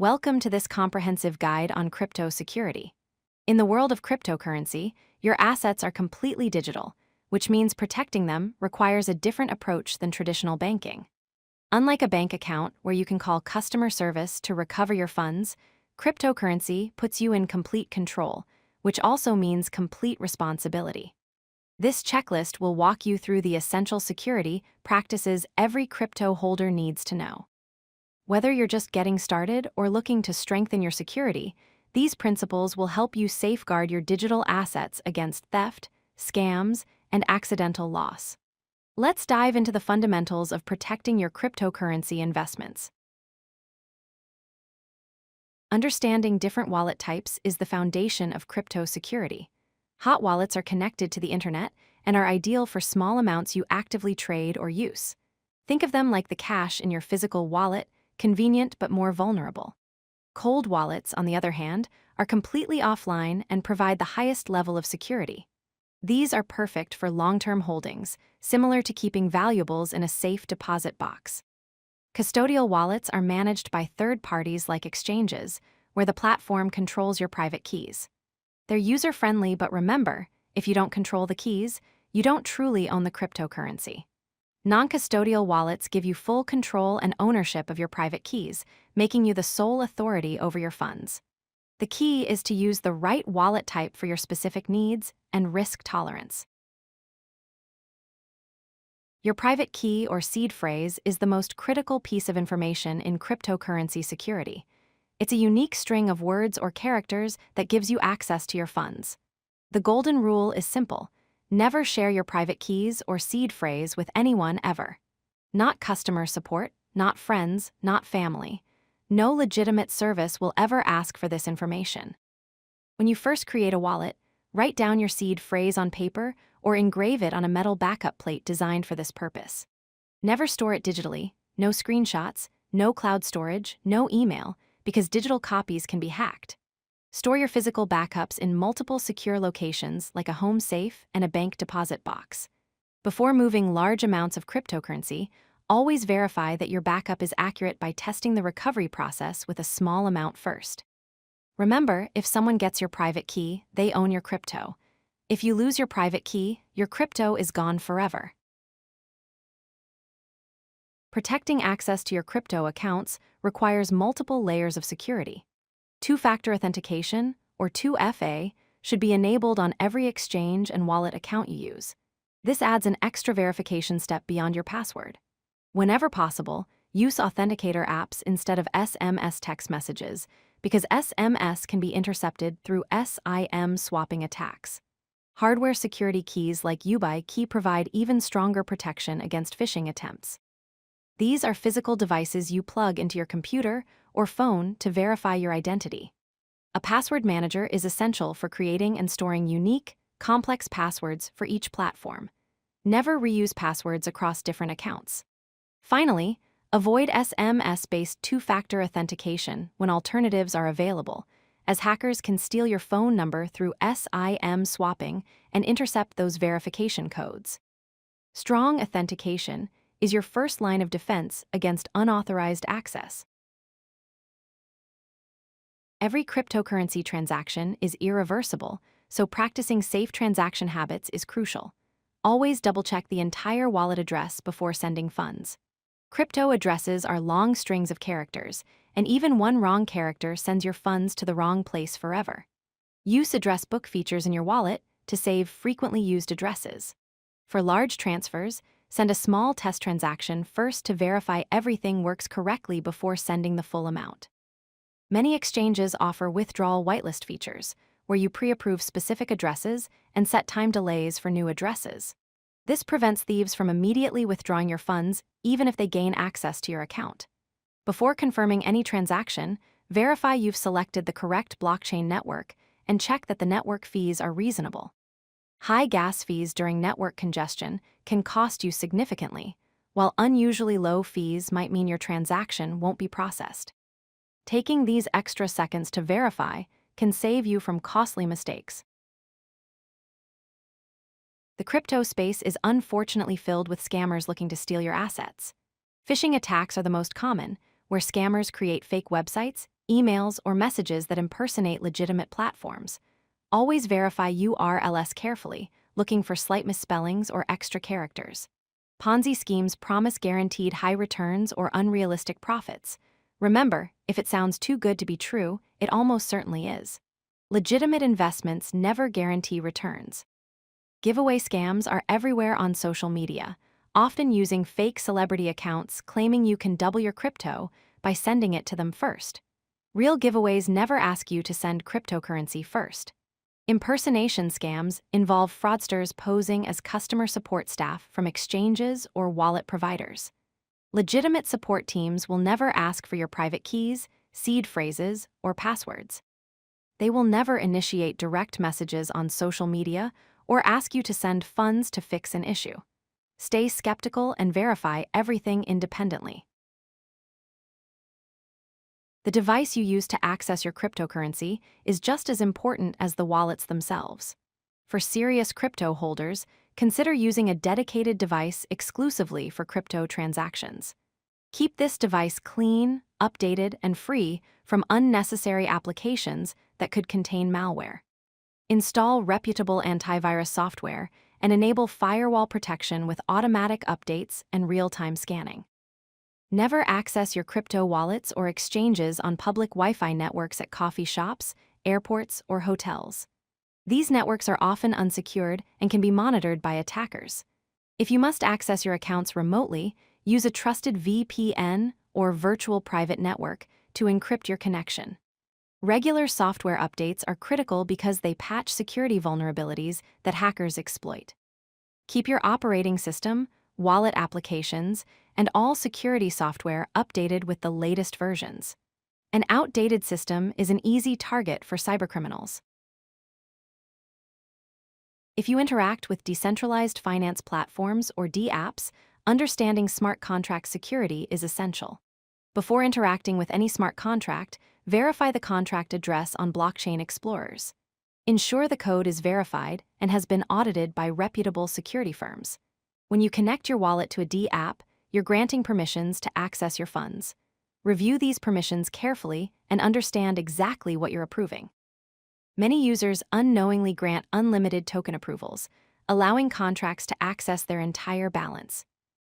Welcome to this comprehensive guide on crypto security. In the world of cryptocurrency, your assets are completely digital, which means protecting them requires a different approach than traditional banking. Unlike a bank account where you can call customer service to recover your funds, cryptocurrency puts you in complete control, which also means complete responsibility. This checklist will walk you through the essential security practices every crypto holder needs to know. Whether you're just getting started or looking to strengthen your security, these principles will help you safeguard your digital assets against theft, scams, and accidental loss. Let's dive into the fundamentals of protecting your cryptocurrency investments. Understanding different wallet types is the foundation of crypto security. Hot wallets are connected to the internet and are ideal for small amounts you actively trade or use. Think of them like the cash in your physical wallet, convenient but more vulnerable. Cold wallets, on the other hand, are completely offline and provide the highest level of security. These are perfect for long-term holdings, similar to keeping valuables in a safe deposit box. Custodial wallets are managed by third parties like exchanges, where the platform controls your private keys. They're user-friendly, but remember, if you don't control the keys, you don't truly own the cryptocurrency. Non-custodial wallets give you full control and ownership of your private keys, making you the sole authority over your funds. The key is to use the right wallet type for your specific needs and risk tolerance. Your private key or seed phrase is the most critical piece of information in cryptocurrency security. It's a unique string of words or characters that gives you access to your funds. The golden rule is simple: never share your private keys or seed phrase with anyone ever. Not customer support, not friends, not family. No legitimate service will ever ask for this information. When you first create a wallet, write down your seed phrase on paper or engrave it on a metal backup plate designed for this purpose. Never store it digitally, no screenshots, no cloud storage, no email, because digital copies can be hacked. Store your physical backups in multiple secure locations like a home safe and a bank deposit box. Before moving large amounts of cryptocurrency, always verify that your backup is accurate by testing the recovery process with a small amount first. Remember, if someone gets your private key, they own your crypto. If you lose your private key, your crypto is gone forever. Protecting access to your crypto accounts requires multiple layers of security. Two-factor authentication, or 2FA, should be enabled on every exchange and wallet account you use. This adds an extra verification step beyond your password. Whenever possible, use authenticator apps instead of SMS text messages, because SMS can be intercepted through SIM swapping attacks. Hardware security keys like UBI key provide even stronger protection against phishing attempts. These are physical devices you plug into your computer or phone to verify your identity. A password manager is essential for creating and storing unique, complex passwords for each platform. Never reuse passwords across different accounts. Finally, avoid SMS-based two-factor authentication when alternatives are available, as hackers can steal your phone number through SIM swapping and intercept those verification codes. Strong authentication is your first line of defense against unauthorized access. Every cryptocurrency transaction is irreversible, so practicing safe transaction habits is crucial. Always double-check the entire wallet address before sending funds. Crypto addresses are long strings of characters, and even one wrong character sends your funds to the wrong place forever. Use address book features in your wallet to save frequently used addresses. For large transfers, send a small test transaction first to verify everything works correctly before sending the full amount. Many exchanges offer withdrawal whitelist features, where you pre-approve specific addresses and set time delays for new addresses. This prevents thieves from immediately withdrawing your funds, even if they gain access to your account. Before confirming any transaction, verify you've selected the correct blockchain network and check that the network fees are reasonable. High gas fees during network congestion can cost you significantly, while unusually low fees might mean your transaction won't be processed. Taking these extra seconds to verify can save you from costly mistakes. The crypto space is unfortunately filled with scammers looking to steal your assets. Phishing attacks are the most common, where scammers create fake websites, emails, or messages that impersonate legitimate platforms. Always verify URLs carefully, looking for slight misspellings or extra characters. Ponzi schemes promise guaranteed high returns or unrealistic profits. Remember, if it sounds too good to be true, it almost certainly is. Legitimate investments never guarantee returns. Giveaway scams are everywhere on social media, often using fake celebrity accounts claiming you can double your crypto by sending it to them first. Real giveaways never ask you to send cryptocurrency first. Impersonation scams involve fraudsters posing as customer support staff from exchanges or wallet providers. Legitimate support teams will never ask for your private keys, seed phrases, or passwords. They will never initiate direct messages on social media or ask you to send funds to fix an issue. Stay skeptical and verify everything independently. The device you use to access your cryptocurrency is just as important as the wallets themselves. For serious crypto holders, consider using a dedicated device exclusively for crypto transactions. Keep this device clean, updated, and free from unnecessary applications that could contain malware. Install reputable antivirus software and enable firewall protection with automatic updates and real-time scanning. Never access your crypto wallets or exchanges on public Wi-Fi networks at coffee shops, airports, or hotels. These networks are often unsecured and can be monitored by attackers. If you must access your accounts remotely, use a trusted VPN or virtual private network to encrypt your connection. Regular software updates are critical because they patch security vulnerabilities that hackers exploit. Keep your operating system, wallet applications, and all security software updated with the latest versions. An outdated system is an easy target for cybercriminals. If you interact with decentralized finance platforms or DApps, understanding smart contract security is essential. Before interacting with any smart contract, verify the contract address on blockchain explorers. Ensure the code is verified and has been audited by reputable security firms. When you connect your wallet to a DApp, you're granting permissions to access your funds. Review these permissions carefully and understand exactly what you're approving. Many users unknowingly grant unlimited token approvals, allowing contracts to access their entire balance.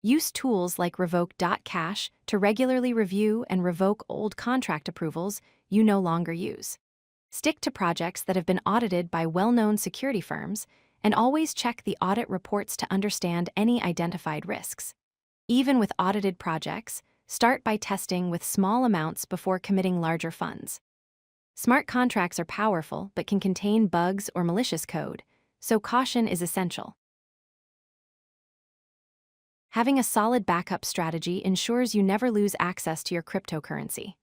Use tools like revoke.cash to regularly review and revoke old contract approvals you no longer use. Stick to projects that have been audited by well-known security firms, and always check the audit reports to understand any identified risks. Even with audited projects, start by testing with small amounts before committing larger funds. Smart contracts are powerful but can contain bugs or malicious code, so caution is essential. Having a solid backup strategy ensures you never lose access to your cryptocurrency.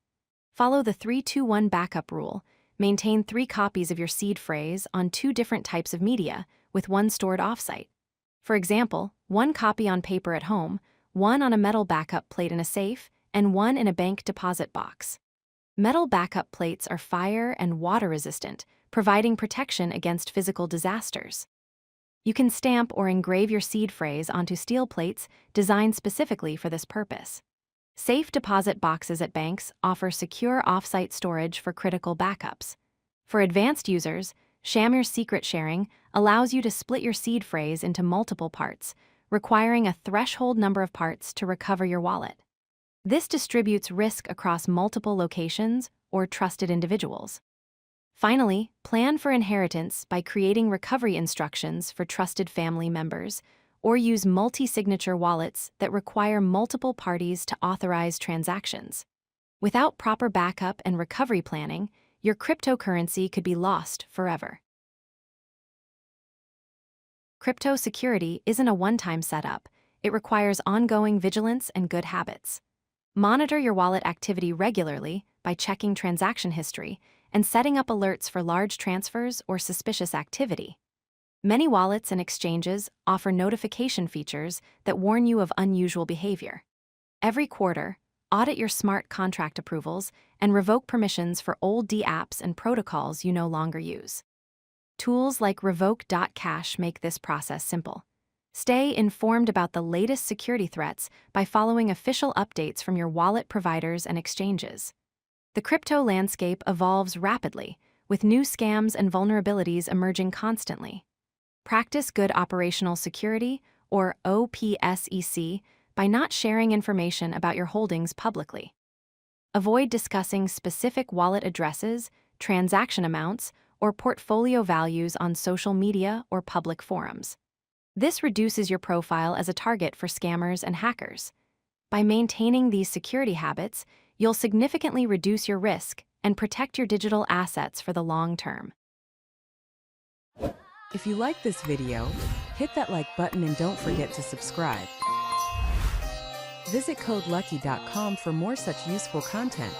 Follow the 3-2-1 backup rule. Maintain 3 copies of your seed phrase on 2 different types of media, with 1 stored offsite. For example, 1 copy on paper at home, 1 on a metal backup plate in a safe, and 1 in a bank deposit box. Metal backup plates are fire and water resistant, providing protection against physical disasters. You can stamp or engrave your seed phrase onto steel plates designed specifically for this purpose. Safe deposit boxes at banks offer secure off-site storage for critical backups. For advanced users, Shamir secret sharing allows you to split your seed phrase into multiple parts, requiring a threshold number of parts to recover your wallet. This distributes risk across multiple locations or trusted individuals. Finally, plan for inheritance by creating recovery instructions for trusted family members, or use multi-signature wallets that require multiple parties to authorize transactions. Without proper backup and recovery planning, your cryptocurrency could be lost forever. Crypto security isn't a one-time setup. It requires ongoing vigilance and good habits. Monitor your wallet activity regularly by checking transaction history and setting up alerts for large transfers or suspicious activity. Many wallets and exchanges offer notification features that warn you of unusual behavior. Every quarter, audit your smart contract approvals and revoke permissions for old DApps and protocols you no longer use. Tools like revoke.cash make this process simple. Stay informed about the latest security threats by following official updates from your wallet providers and exchanges. The crypto landscape evolves rapidly, with new scams and vulnerabilities emerging constantly. Practice good operational security, or OPSEC, by not sharing information about your holdings publicly. Avoid discussing specific wallet addresses, transaction amounts, or portfolio values on social media or public forums. This reduces your profile as a target for scammers and hackers. By maintaining these security habits, you'll significantly reduce your risk and protect your digital assets for the long term. If you like this video, hit that like button and don't forget to subscribe. Visit codelucky.com for more such useful content.